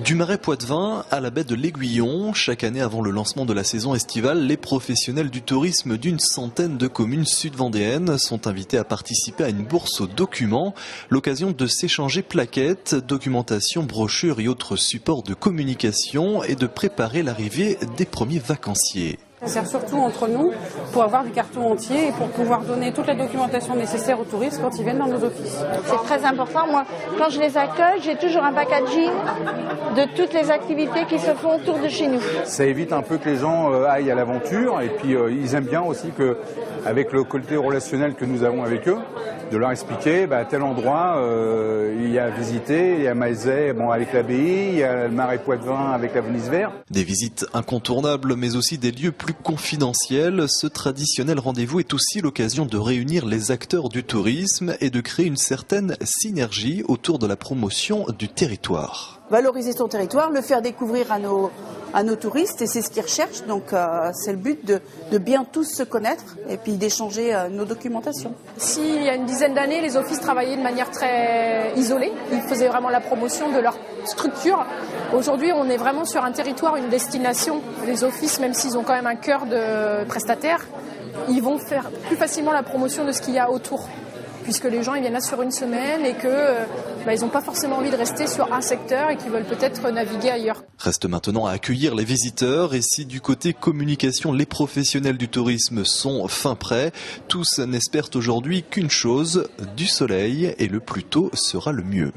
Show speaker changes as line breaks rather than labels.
Du Marais Poitevin à la baie de l'Aiguillon, chaque année avant le lancement de la saison estivale, les professionnels du tourisme d'une centaine de communes sud-vendéennes sont invités à participer à une bourse aux documents, l'occasion de s'échanger plaquettes, documentation, brochures et autres supports de communication et de préparer l'arrivée des premiers vacanciers.
Ça sert surtout entre nous pour avoir du carton entier et pour pouvoir donner toute la documentation nécessaire aux touristes quand ils viennent dans nos offices.
C'est très important. Moi, quand je les accueille, j'ai toujours un packaging de toutes les activités qui se font autour de chez nous.
Ça évite un peu que les gens aillent à l'aventure et puis ils aiment bien aussi qu'avec le côté relationnel que nous avons avec eux, de leur expliquer à tel endroit il y a à visiter, il y a Maizet avec l'abbaye, il y a le Marais Poitevin avec la Venise verte.
Des visites incontournables mais aussi des lieux plus confidentiels. Ce traditionnel rendez-vous est aussi l'occasion de réunir les acteurs du tourisme et de créer une certaine synergie autour de la promotion du territoire.
Valoriser son territoire, le faire découvrir à nos touristes et c'est ce qu'ils recherchent. Donc c'est le but de bien tous se connaître et puis d'échanger nos documentations.
S'il y a une dizaine d'années, les offices travaillaient de manière très isolée. Ils faisaient vraiment la promotion de leur structure. Aujourd'hui, on est vraiment sur un territoire, une destination. Les offices, même s'ils ont quand même un cœur de prestataires, ils vont faire plus facilement la promotion de ce qu'il y a autour. Puisque les gens ils viennent là sur une semaine et qu'ils n'ont pas forcément envie de rester sur un secteur et qu'ils veulent peut-être naviguer ailleurs.
Reste maintenant à accueillir les visiteurs et si du côté communication les professionnels du tourisme sont fin prêts, tous n'espèrent aujourd'hui qu'une chose, du soleil et le plus tôt sera le mieux.